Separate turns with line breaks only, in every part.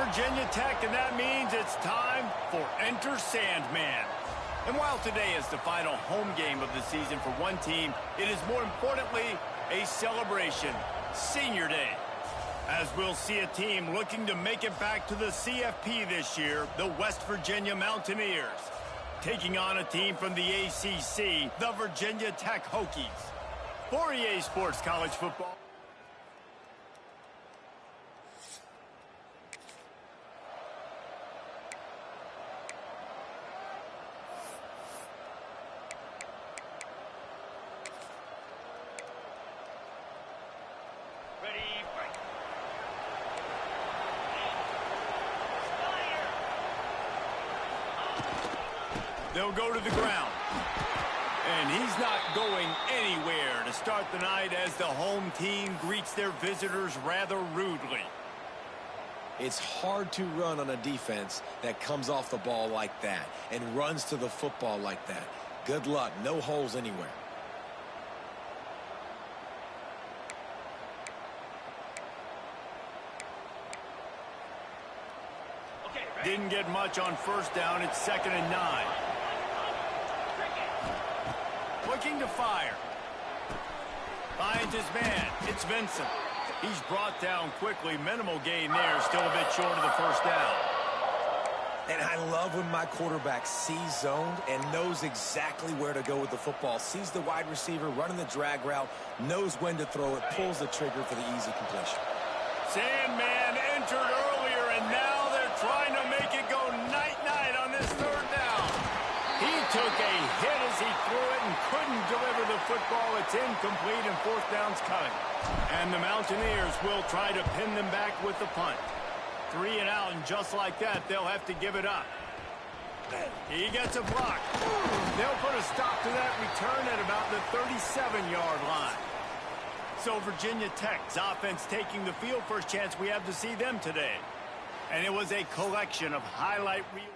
Virginia Tech, and that means it's time for Enter Sandman. And while today is the final home game of the season for one team, it is more importantly a celebration, Senior Day. As we'll see a team looking to make it back to the CFP this year, the West Virginia Mountaineers, taking on a team from the ACC, the Virginia Tech Hokies. For EA Sports College Football. They'll go to the ground. And he's not going anywhere to start the night as the home team greets their visitors rather rudely.
It's hard to run on a defense that comes off the ball like that and runs to the football like that. Good luck. No holes anywhere.
Didn't get much on first down. It's 2nd and 9. Looking to fire. Finds his man. It's Vincent. He's brought down quickly. Minimal gain there. Still a bit short of the first down.
And I love when my quarterback sees zoned and knows exactly where to go with the football. Sees the wide receiver running the drag route, knows when to throw it, pulls the trigger for the easy completion.
Sandman entered earlier, and now they're trying to make it go night-night on this 3rd down. He took a hit as he threw it and couldn't deliver the football. It's incomplete, and 4th down's coming. And the Mountaineers will try to pin them back with the punt. 3 and out, and just like that, they'll have to give it up. He gets a block. They'll put a stop to that return at about the 37-yard line. So Virginia Tech's offense taking the field. First chance we have to see them today. And it was a collection of highlight reels.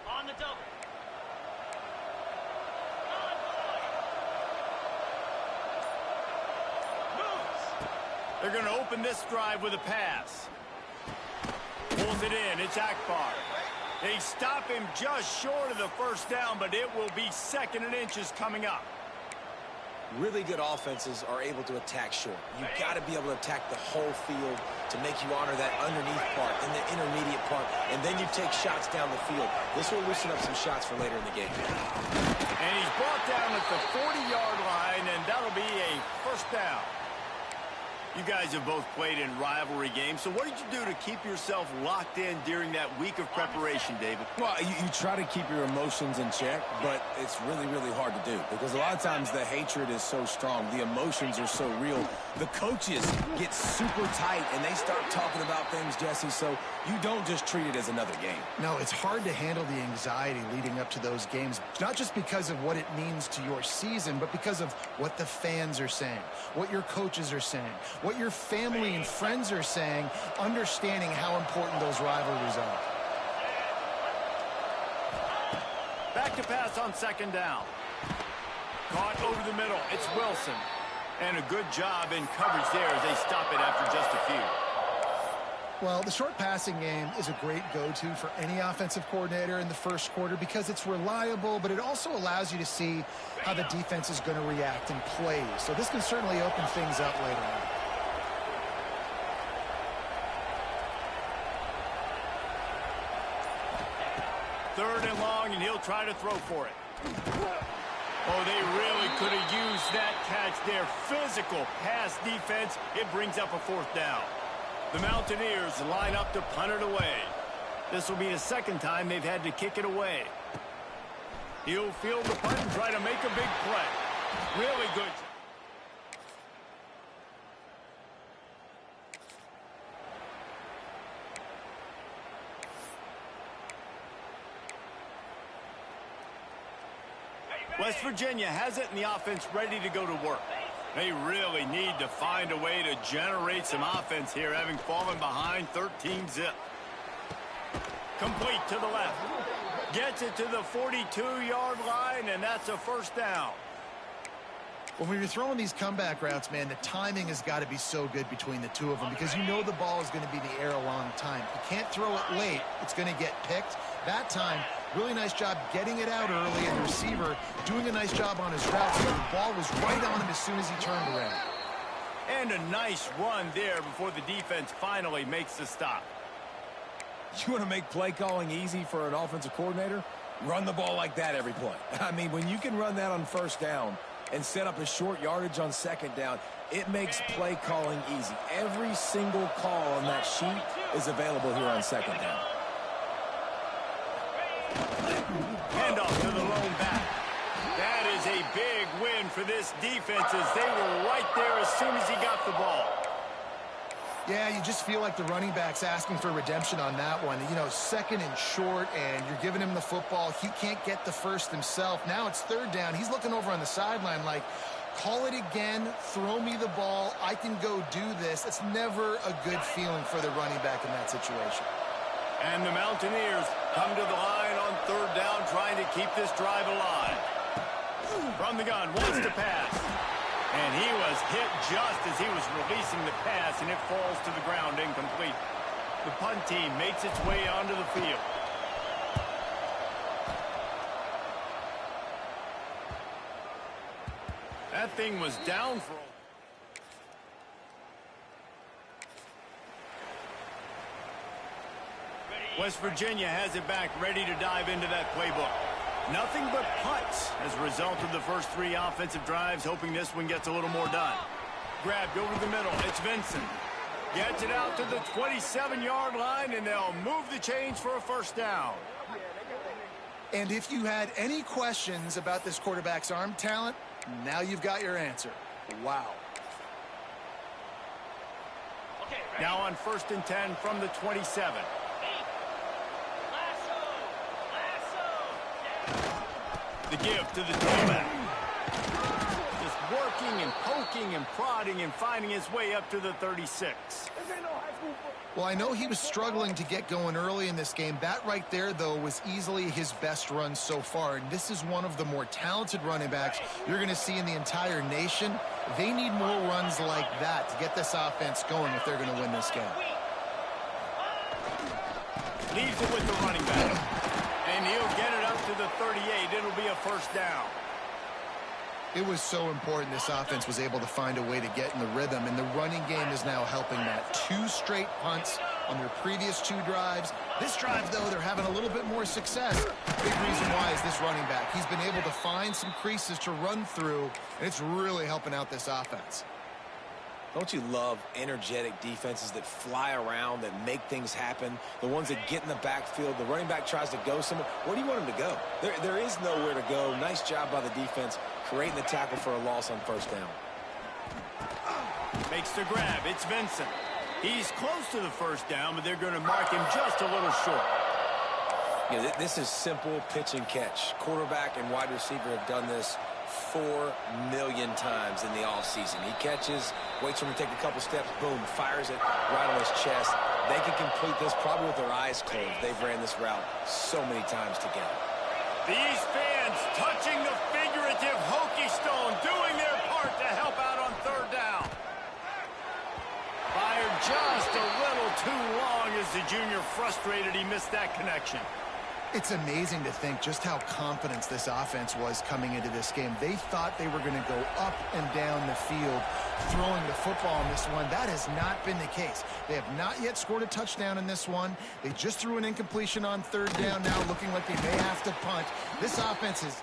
On the double.
They're going to open this drive with a pass. Pulls it in. It's Akbar. They stop him just short of the first down, but it will be 2nd and inches coming up.
Really good offenses are able to attack short. You've got to be able to attack the whole field to make you honor that underneath part and the intermediate part, and then you take shots down the field. This will loosen up some shots for later in the game.
And he's brought down at the 40-yard line, and that'll be a 1st down. You guys have both played in rivalry games, so what did you do to keep yourself locked in during that week of preparation, David?
Well, you try to keep your emotions in check, but it's really, really hard to do because a lot of times the hatred is so strong. The emotions are so real. The coaches get super tight, and they start talking about things, Jesse, so you don't just treat it as another game.
No, it's hard to handle the anxiety leading up to those games, not just because of what it means to your season, but because of what the fans are saying, what your coaches are saying, what your family and friends are saying, understanding how important those rivalries are.
Back to pass on 2nd down. Caught over the middle. It's Wilson. And a good job in coverage there as they stop it after just a few.
Well, the short passing game is a great go-to for any offensive coordinator in the first quarter because it's reliable, but it also allows you to see how the defense is going to react and play. So this can certainly open things up later on.
Third and long, and he'll try to throw for it. Oh, they really could have used that catch there. Physical pass defense. It brings up a 4th down. The Mountaineers line up to punt it away. This will be the 2nd time they've had to kick it away. He'll field the punt and try to make a big play. Really good. West Virginia has it, and the offense ready to go to work. They really need to find a way to generate some offense here, having fallen behind 13-zip. Complete to the left. Gets it to the 42-yard line, and that's a first down.
When you're throwing these comeback routes, man, the timing has got to be so good between the two of them because you know the ball is going to be in the air a long time. You can't throw it late. It's going to get picked. That time, really nice job getting it out early, and the receiver doing a nice job on his route so the ball was right on him as soon as he turned around.
And a nice run there before the defense finally makes the stop.
You want to make play calling easy for an offensive coordinator? Run the ball like that every play. I mean, when you can run that on first down and set up a short yardage on second down, it makes play calling easy. Every single call on that sheet is available here on second down.
Handoff to the lone back. That is a big win for this defense as they were right there as soon as he got the ball.
Yeah, you just feel like the running back's asking for redemption on that one. You know, second and short, and you're giving him the football. He can't get the first himself. Now it's third down. He's looking over on the sideline like, call it again, throw me the ball, I can go do this. It's never a good feeling for the running back in that situation.
And the Mountaineers come to the line on third down, trying to keep this drive alive. From the gun, wants to pass. And he was hit just as he was releasing the pass, and it falls to the ground incomplete. The punt team makes its way onto the field. That thing was down for West Virginia has it back, ready to dive into that playbook. Nothing but punts as a result of the first three offensive drives, hoping this one gets a little more done. Grabbed over the middle. It's Vincent. Gets it out to the 27-yard line, and they'll move the chains for a first down.
And if you had any questions about this quarterback's arm talent, now you've got your answer. Wow.
Now on 1st and 10 from the 27. The give to the tailback. Just working and poking and prodding and finding his way up to the 36.
Well, I know he was struggling to get going early in this game. That right there, though, was easily his best run so far. And this is one of the more talented running backs you're going to see in the entire nation. They need more runs like that to get this offense going if they're going to win this game.
Leaves it with the running back. And he'll get it up to the 38. It'll be a first down.
It was so important this offense was able to find a way to get in the rhythm, and the running game is now helping that. 2 straight punts on their previous 2 drives. This drive, though, they're having a little bit more success. Big reason why is this running back. He's been able to find some creases to run through, and it's really helping out this offense.
Don't you love energetic defenses that fly around, that make things happen? The ones that get in the backfield, the running back tries to go somewhere. Where do you want him to go? There is nowhere to go. Nice job by the defense, creating the tackle for a loss on first down.
Makes the grab. It's Vincent. He's close to the first down, but they're going to mark him just a little short.
You know, this is simple pitch and catch. Quarterback and wide receiver have done this 4 million times in the offseason. He catches, waits for him to take a couple steps, boom, fires it right on his chest. They can complete this probably with their eyes closed. They've ran this route so many times together.
These fans touching the figurative hokey stone, doing their part to help out on third down. Fired just a little too long as the junior frustrated he missed that connection.
It's amazing to think just how confident this offense was coming into this game. They thought they were going to go up and down the field throwing the football in this one. That has not been the case. They have not yet scored a touchdown in this one. They just threw an incompletion on third down now, looking like they may have to punt. This offense is...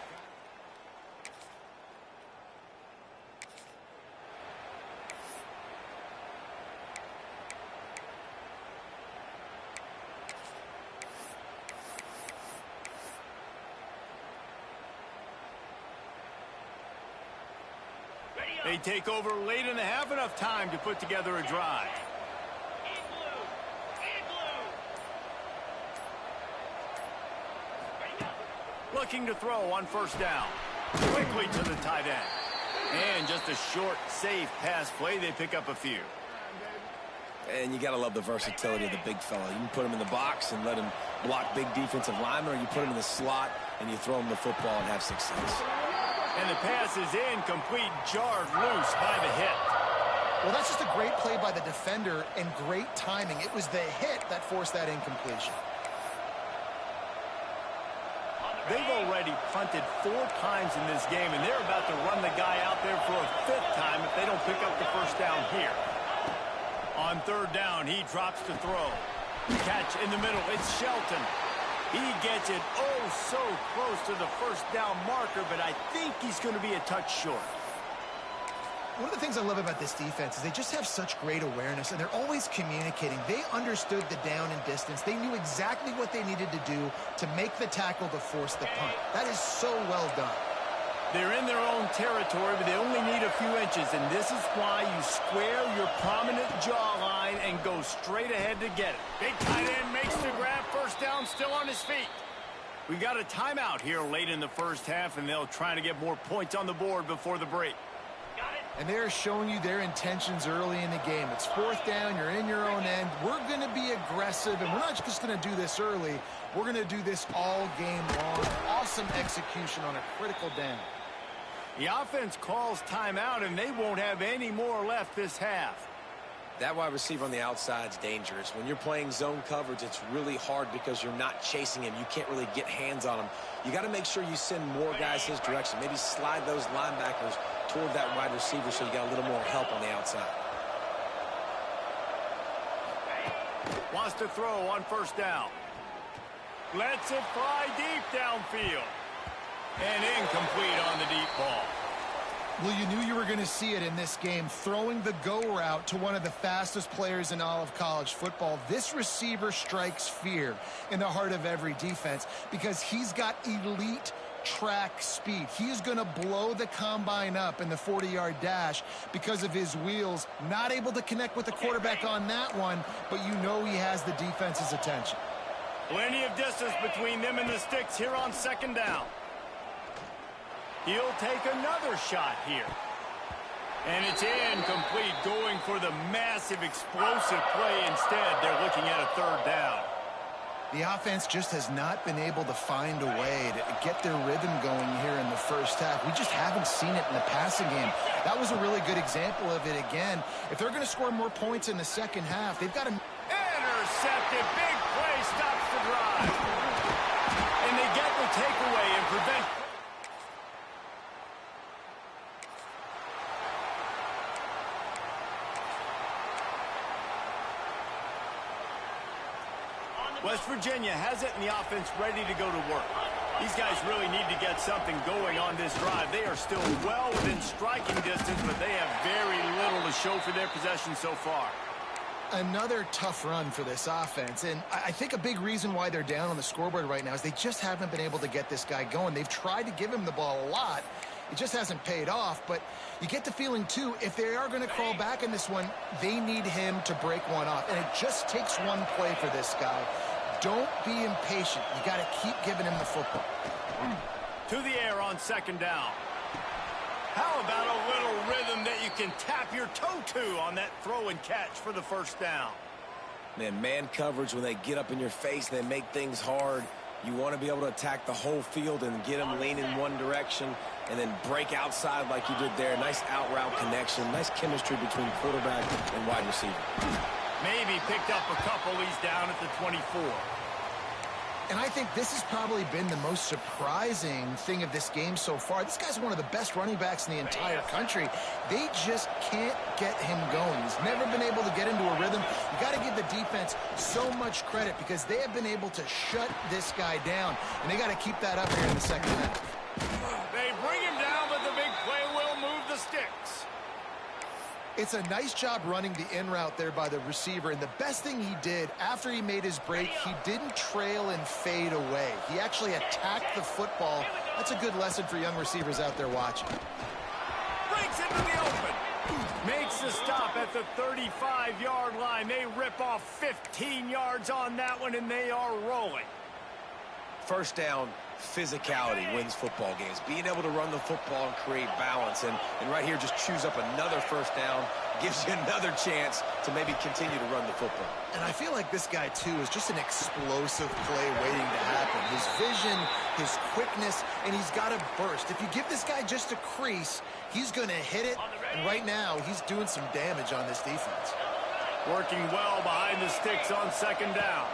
They take over late in the half, enough time to put together a drive. Looking to throw on first down. Quickly to the tight end. And just a short, safe pass play. They pick up a few.
And you got to love the versatility of the big fella. You can put him in the box and let him block big defensive linemen, or you put him in the slot and you throw him the football and have success.
And the pass is incomplete, jarred loose by the hit.
Well, that's just a great play by the defender and great timing. It was the hit that forced that incompletion.
They've already punted 4 times in this game, and they're about to run the guy out there for a 5th time if they don't pick up the first down here. On 3rd down, he drops to throw. Catch in the middle. It's Shelton. He gets it so close to the first down marker, but I think he's going to be a touch short.
One of the things I love about this defense is they just have such great awareness, and they're always communicating. They understood the down and distance. They knew exactly what they needed to do to make the tackle to force the punt. That is so well done.
They're in their own territory, but they only need a few inches, and this is why you square your prominent jawline and go straight ahead to get it. Big tight end makes the grab, first down, still on his feet. We got a timeout here late in the first half, and they'll try to get more points on the board before the break.
And they're showing you their intentions early in the game. It's 4th down, you're in your own end. We're going to be aggressive, and we're not just going to do this early. We're going to do this all game long. Awesome execution on a critical down.
The offense calls timeout, and they won't have any more left this half.
That wide receiver on the outside is dangerous. When you're playing zone coverage, it's really hard because you're not chasing him. You can't really get hands on him. You got to make sure you send more guys his direction. Maybe slide those linebackers toward that wide receiver so you got a little more help on the outside.
Wants to throw on first down. Lets it fly deep downfield. And incomplete on the deep ball.
Well, you knew you were going to see it in this game, throwing the go route to one of the fastest players in all of college football. This receiver strikes fear in the heart of every defense because he's got elite track speed. He is going to blow the combine up in the 40-yard dash because of his wheels. Not able to connect with the quarterback on that one, but you know he has the defense's attention.
Plenty of distance between them and the sticks here on 2nd down. He'll take another shot here. And it's incomplete, going for the massive explosive play instead. They're looking at a 3rd down.
The offense just has not been able to find a way to get their rhythm going here in the first half. We just haven't seen it in the passing game. That was a really good example of it again. If they're going to score more points in the second half, they've got to...
Intercepted. Big play stops the drive. And they get the takeaway and prevent... West Virginia has it, and the offense ready to go to work. These guys really need to get something going on this drive. They are still well within striking distance, but they have very little to show for their possession so far.
Another tough run for this offense, and I think a big reason why they're down on the scoreboard right now is they just haven't been able to get this guy going. They've tried to give him the ball a lot. It just hasn't paid off, but you get the feeling, too, if they are going to crawl back in this one, they need him to break one off, and it just takes one play for this guy. Don't be impatient. You got to keep giving him the football.
To the air on 2nd down. How about a little rhythm that you can tap your toe to on that throw and catch for the first down?
Man coverage, when they get up in your face, they make things hard. You want to be able to attack the whole field and get them leaning one direction and then break outside like you did there. Nice out route connection. Nice chemistry between quarterback and wide receiver.
Maybe picked up a couple. He's down at the 24.
And I think this has probably been the most surprising thing of this game so far. This guy's one of the best running backs in the entire country. They just can't get him going. He's never been able to get into a rhythm. You got to give the defense so much credit because they have been able to shut this guy down, and they got to keep that up here in the second half.
They bring him down, but the big play will move the sticks.
It's a nice job running the in route there by the receiver, and the best thing he did after he made his break, he didn't trail and fade away. He actually attacked the football. That's a good lesson for young receivers out there watching.
Breaks into the open. Makes the stop at the 35-yard line. They rip off 15 yards on that one, and they are rolling.
First down, physicality wins football games. Being able to run the football and create balance. And right here, just choose up another first down, gives you another chance to maybe continue to run the football.
And I feel like this guy, too, is just an explosive play waiting to happen. His vision, his quickness, and he's got a burst. If you give this guy just a crease, he's going to hit it. And right now, he's doing some damage on this defense.
Working well behind the sticks on second down.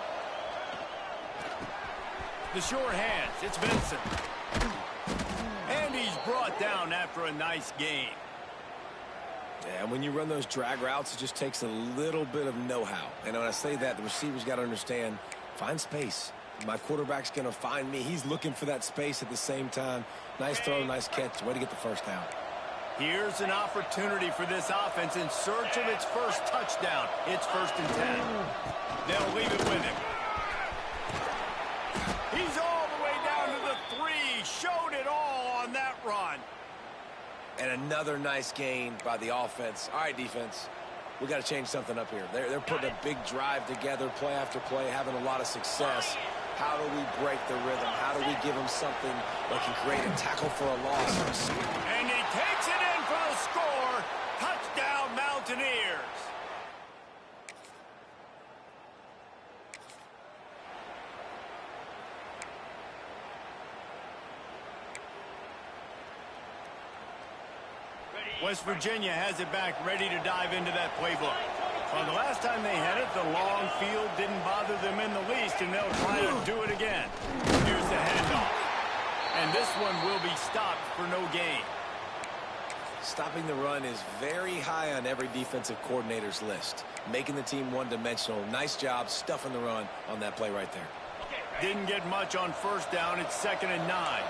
The sure hands, it's Vincent. And he's brought down after a nice gain.
Yeah, and when you run those drag routes, it just takes a little bit of know-how. And when I say that, the receiver's got to understand, find space. My quarterback's going to find me. He's looking for that space at the same time. Nice throw, nice catch. Way to get the first down.
Here's an opportunity for this offense in search of its first touchdown. It's 1st and 10. They'll leave it with him. He's all the way down to the 3. Showed it all on that run.
And another nice gain by the offense. All right, defense, we got to change something up here. They're putting a big drive together, play after play, having a lot of success. How do we break the rhythm? How do we give them something that can create a tackle for a loss?
And he takes it in for the score. Touchdown, Mountaineers. West Virginia has it back, ready to dive into that playbook. Well, the last time they had it, the long field didn't bother them in the least, and they'll try to do it again. Here's the handoff. And this one will be stopped for no gain.
Stopping the run is very high on every defensive coordinator's list. Making the team one-dimensional. Nice job stuffing the run on that play right there.
Didn't get much on first down. It's 2nd and 9.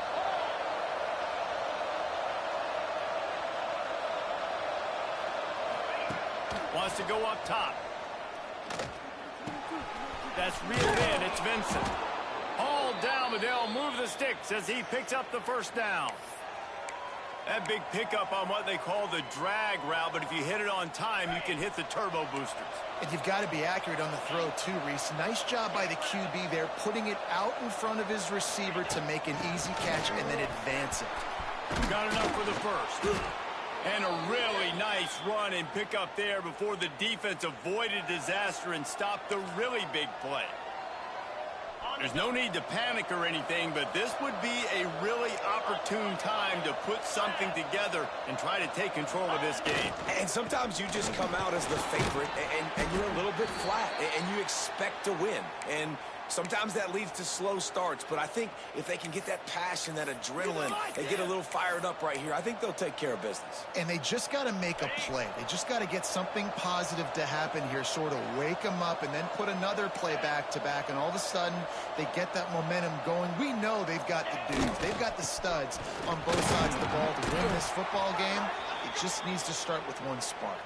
Wants to go up top. That's reeled in. It's Vincent. Hauled down, but they'll move the sticks as he picks up the first down. That big pickup on what they call the drag route, but if you hit it on time, you can hit the turbo boosters.
And you've got to be accurate on the throw, too, Reese. Nice job by the QB there, putting it out in front of his receiver to make an easy catch and then advance it.
Got enough for the first. And a really nice run and pickup there before the defense avoided disaster and stopped the really big play. There's no need to panic or anything, but this would be a really opportune time to put something together and try to take control of this game.
And sometimes you just come out as the favorite, and you're a little bit flat, and you expect to win. And sometimes that leads to slow starts, but I think if they can get that passion, that adrenaline, they get a little fired up right here, I think they'll take care of business.
And they just got to make a play. They just got to get something positive to happen here, sort of wake them up and then put another play back-to-back, and all of a sudden they get that momentum going. We know they've got the dudes. They've got the studs on both sides of the ball to win this football game. It just needs to start with one spark.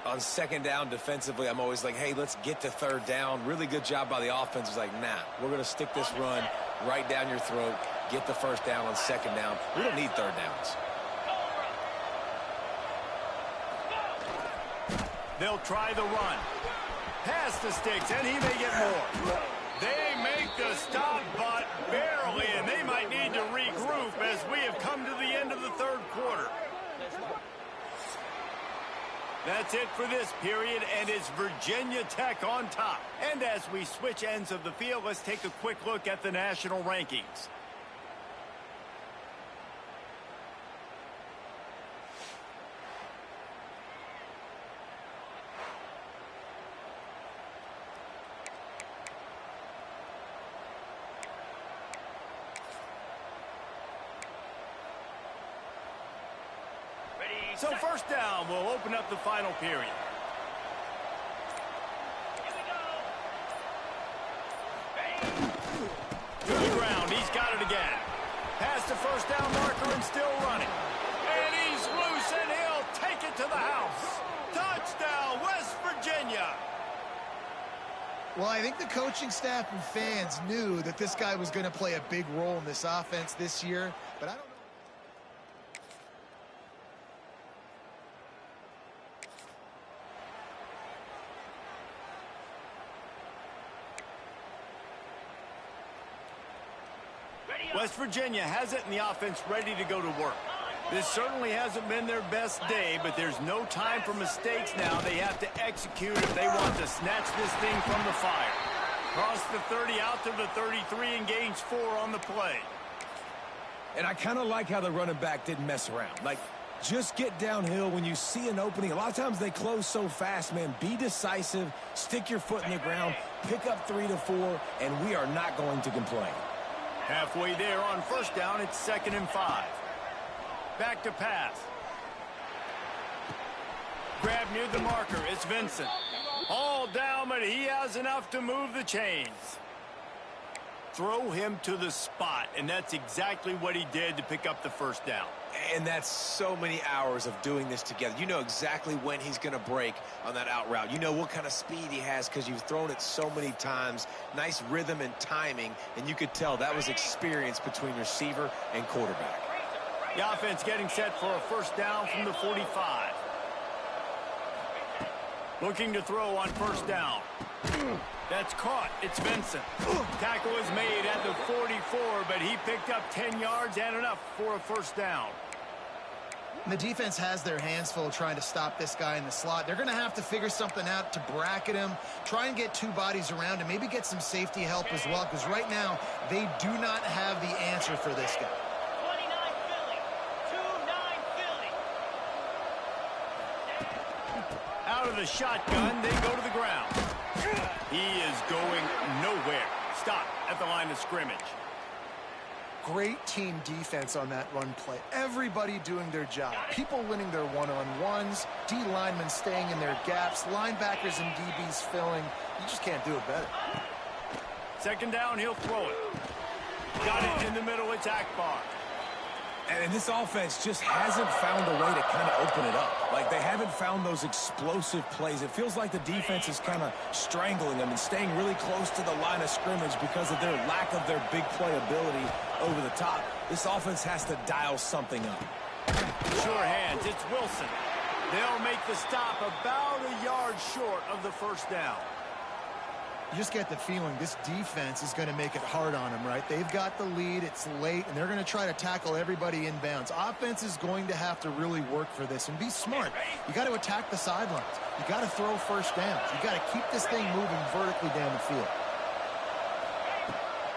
On second down defensively, I'm always like, hey, let's get to third down. Really good job by the offense. It's like, nah, we're going to stick this run right down your throat, get the first down on second down. We don't need third downs.
They'll try the run. Past the sticks, and he may get more. They make the stop, but barely, and they might need to regroup as we have come to the end of the third quarter. That's it for this period, and it's Virginia Tech on top. And as we switch ends of the field, let's take a quick look at the national rankings. So first down, we'll open up the final period. To the ground, he's got it again. Past the first down marker and still running. And he's loose, and he'll take it to the house. Touchdown, West Virginia.
Well, I think the coaching staff and fans knew that this guy was going to play a big role in this offense this year, but I don't know.
West Virginia has it and the offense ready to go to work. This certainly hasn't been their best day, but there's no time for mistakes now. They have to execute if they want to snatch this thing from the fire. Cross the 30 out to the 33 and gains 4 on the play.
And I kind of like how the running back didn't mess around. Like, just get downhill when you see an opening. A lot of times they close so fast, man. Be decisive, stick your foot in the ground, pick up 3 to 4, and we are not going to complain.
Halfway there on first down, it's 2nd and 5. Back to pass. Grab near the marker. It's Vincent. All down, but he has enough to move the chains. Throw him to the spot, and that's exactly what he did to pick up the first down.
And that's so many hours of doing this together. You know exactly when he's going to break on that out route. You know what kind of speed he has because you've thrown it so many times. Nice rhythm and timing, and you could tell that was experience between receiver and quarterback.
The offense getting set for a first down from the 45. Looking to throw on first down. That's caught. It's Vincent. Tackle is made at the 44, but he picked up 10 yards and enough for a first down.
The defense has their hands full trying to stop this guy in the slot. They're going to have to figure something out to bracket him, try and get 2 bodies around him, maybe get some safety help as well, because right now they do not have the answer for this guy.
Out of the shotgun, they go to the ground. He is going nowhere. Stop at the line of scrimmage.
Great team defense on that run play. Everybody doing their job. People winning their one-on-ones, D linemen staying in their gaps, linebackers and DBs filling. You just can't do it better.
2nd down, he'll throw it. Got it in the middle, it's Akbar.
And this offense just hasn't found a way to kind of open it up. Like, they haven't found those explosive plays. It feels like the defense is kind of strangling them and staying really close to the line of scrimmage because of their lack of their big play ability over the top. This offense has to dial something up.
Sure hands, it's Wilson. They'll make the stop about a yard short of the first down.
You just get the feeling this defense is going to make it hard on them, right? They've got the lead, it's late, and they're going to try to tackle everybody inbounds. Offense is going to have to really work for this and be smart. You got to attack the sidelines. You got to throw first downs. You got to keep this thing moving vertically down the field.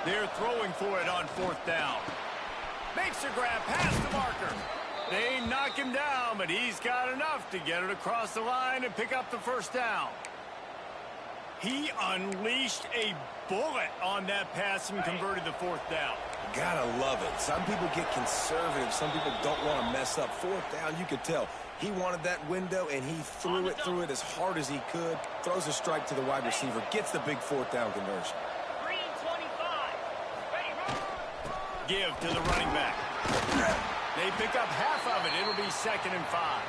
They're throwing for it on 4th down. Makes a grab past the marker. They knock him down, but he's got enough to get it across the line and pick up the first down. He unleashed a bullet on that pass and converted the 4th down.
Gotta love it. Some people get conservative. Some people don't want to mess up. 4th down, you could tell. He wanted that window, and he threw it as hard as he could. Throws a strike to the wide receiver. Gets the big 4th down conversion.
Give to the running back. They pick up half of it. It'll be 2nd and 5.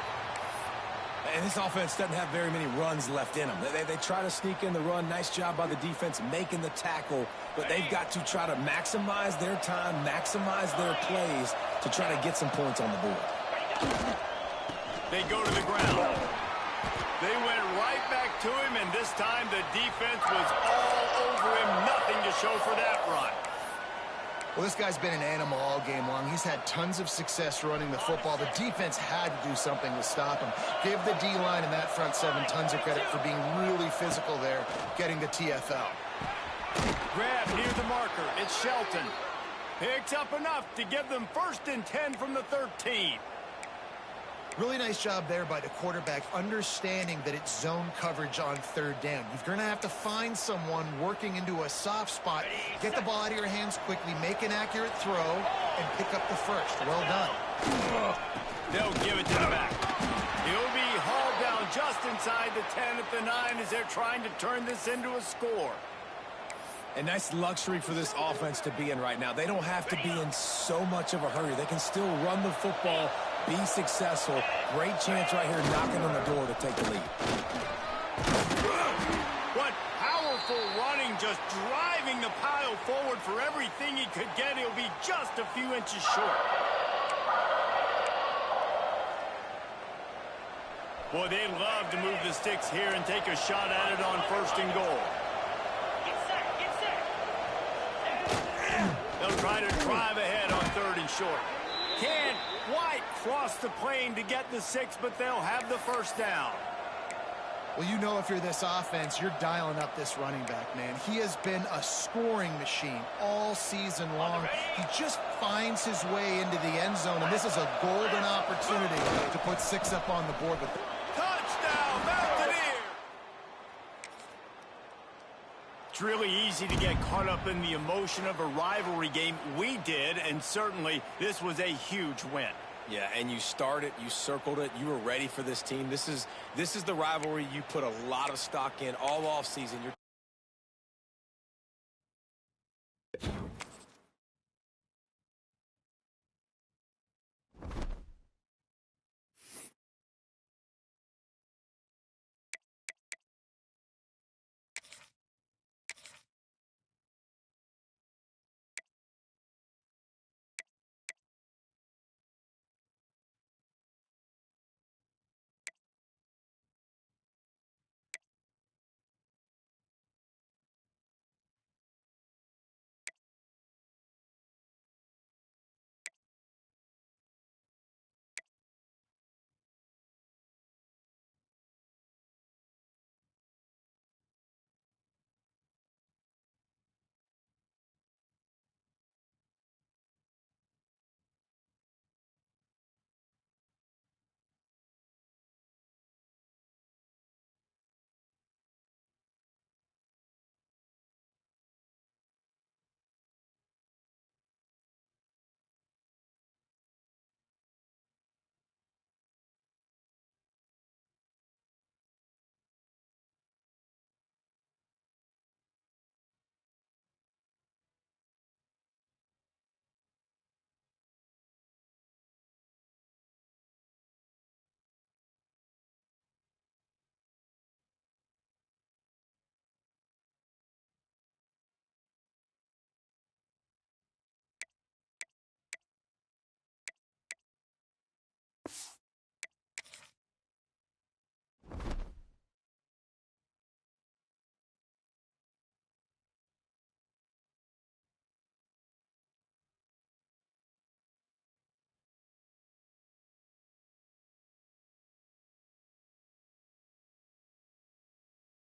And this offense doesn't have very many runs left in them. They try to sneak in the run. Nice job by the defense making the tackle. But they've got to try to maximize their time, maximize their plays to try to get some points on the board.
They go to the ground. They went right back to him, and this time the defense was all over him. Nothing to show for that run.
Well, this guy's been an animal all game long. He's had tons of success running the football. The defense had to do something to stop him. Give the D-line and that front 7 tons of credit for being really physical there, getting the TFL.
Grab near the marker. It's Shelton. Picks up enough to give them 1st and 10 from the 13.
Really nice job there by the quarterback, understanding that it's zone coverage on 3rd down. You're going to have to find someone working into a soft spot, get the ball out of your hands quickly, make an accurate throw, and pick up the first. Well done.
They'll give it to the back. He'll be hauled down just inside the 10 at the 9 as they're trying to turn this into a score.
A nice luxury for this offense to be in right now. They don't have to be in so much of a hurry. They can still run the football, be successful. Great chance right here knocking on the door to take the lead.
What powerful running, just driving the pile forward for everything he could get. He'll be just a few inches short. Boy, they'd love to move the sticks here and take a shot at it on 1st and goal. They'll try to drive ahead on 3rd and short. Can't quite cross the plane to get the 6, but they'll have the first down.
Well, you know, if you're this offense, you're dialing up this running back, man. He has been a scoring machine all season long. He just finds his way into the end zone, and this is a golden opportunity to put 6 up on the board. But
Touchdown, Mountaineers! It's really easy to get caught up in the emotion of a rivalry game. We did, and certainly this was a huge win.
Yeah, and you started, you circled it, you were ready for this team. This is the rivalry you put a lot of stock in all offseason.